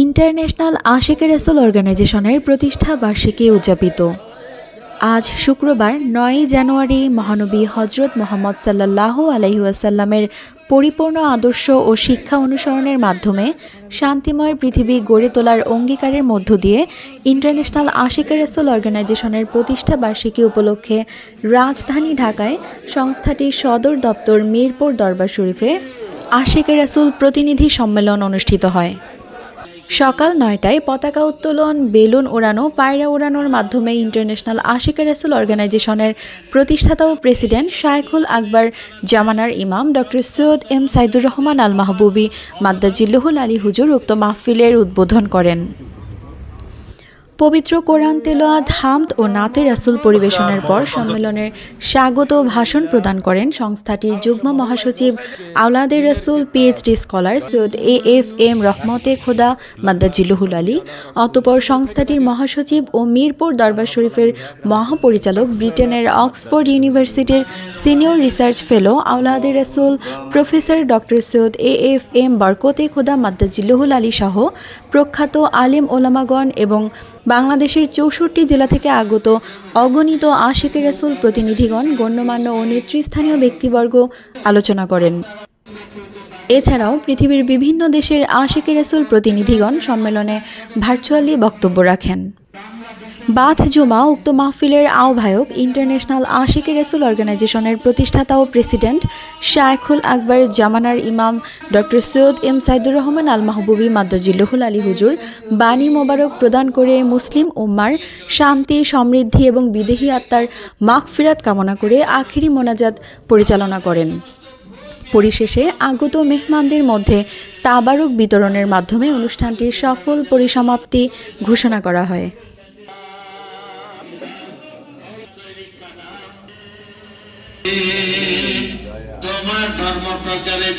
International আশিকে রাসূল অর্গানাইজেশনের প্রতিষ্ঠা বার্ষিকী উদযাপিত। আজ শুক্রবার ৯ জানুয়ারি মহানবী হজরত মুহাম্মদ সাল্লাল্লাহু আলাইহি ওয়াসাল্লামের পরিপূর্ণ আদর্শ ও শিক্ষা অনুসরণের মাধ্যমে শান্তিময় পৃথিবী গড়ে তোলার অঙ্গীকারের মধ্য দিয়ে ইন্টারন্যাশনাল আশিকে রাসূল অর্গানাইজেশনের প্রতিষ্ঠা বার্ষিকী উপলক্ষে রাজধানী ঢাকায় সংস্থাটির সদর দপ্তর মিরপুর দরবার শরীফে আশিকে রাসূল প্রতিনিধি সম্মেলন অনুষ্ঠিত হয়। সকাল ৯টায় পতাকা উত্তোলন, বেলুন ওড়ানো, পায়রা ওড়ানোর মাধ্যমে ইন্টারন্যাশনাল আশিকে রাসূল অর্গানাইজেশনের প্রতিষ্ঠাতা ও প্রেসিডেন্ট শায়খুল আকবর জামানার ইমাম ডক্টর সৈয়দ এম সাইদুর রহমান আল মাহবুবী মাদ্দাজিল্লুহুল আলী হুজুর উক্ত মাহফিলের উদ্বোধন করেন। পবিত্র কোরআন তেলাওয়াত, হামদ ও নাতে রাসূল পরিবেশনের পর সম্মেলনের স্বাগত ভাষণ প্রদান করেন সংস্থাটির যুগ্ম মহাসচিব আওলাদে রাসূল পিএইচডি স্কলার সৈয়দ এএফএম রহমতে খোদা মাদ্দাজিল্লুহুল আলী। অতঃপর সংস্থাটির মহাসচিব ও মিরপুর দরবার শরীফের মহাপরিচালক, ব্রিটেনের অক্সফোর্ড ইউনিভার্সিটির সিনিয়র রিসার্চ ফেলো আওলাদে রাসূল প্রফেসর ডক্টর সৈয়দ এএফএম বরকতে খোদা মাদ্দাজিল্লুহুল আলী সহ প্রখ্যাত আলেম ওলামাগণ এবং বাংলাদেশের ৬৪ জেলা থেকে আগত অগণিত আশিকে রাসূল প্রতিনিধিগণ, গণ্যমান্য ও নেতৃস্থানীয় ব্যক্তিবর্গ আলোচনা করেন। এছাড়াও পৃথিবীর বিভিন্ন দেশের আশিকে রাসূল প্রতিনিধিগণ সম্মেলনে ভার্চুয়ালি বক্তব্য রাখেন। বাথ জুমা উক্ত মাহফিলের আহ্বায়ক ইন্টারন্যাশনাল আশিকে রাসূল অর্গানাইজেশনের প্রতিষ্ঠাতা ও প্রেসিডেন্ট শায়খুল আকবর জামানার ইমাম ডক্টর সৈয়দ এম সাইদুর রহমান আল মাহবুবী মাদ্দাজিল্লুহুল আলী হুজুর বাণী মোবারক প্রদান করে মুসলিম উম্মার শান্তি, সমৃদ্ধি এবং বিদেহী আত্মার মাগফিরাত কামনা করে আখিরি মোনাজাত পরিচালনা করেন। পরিশেষে আগত মেহমানদের মধ্যে তাবারক বিতরণের মাধ্যমে অনুষ্ঠানটির সফল পরিসমাপ্তি ঘোষণা করা হয়। তোমার ধর্ম প্রচারের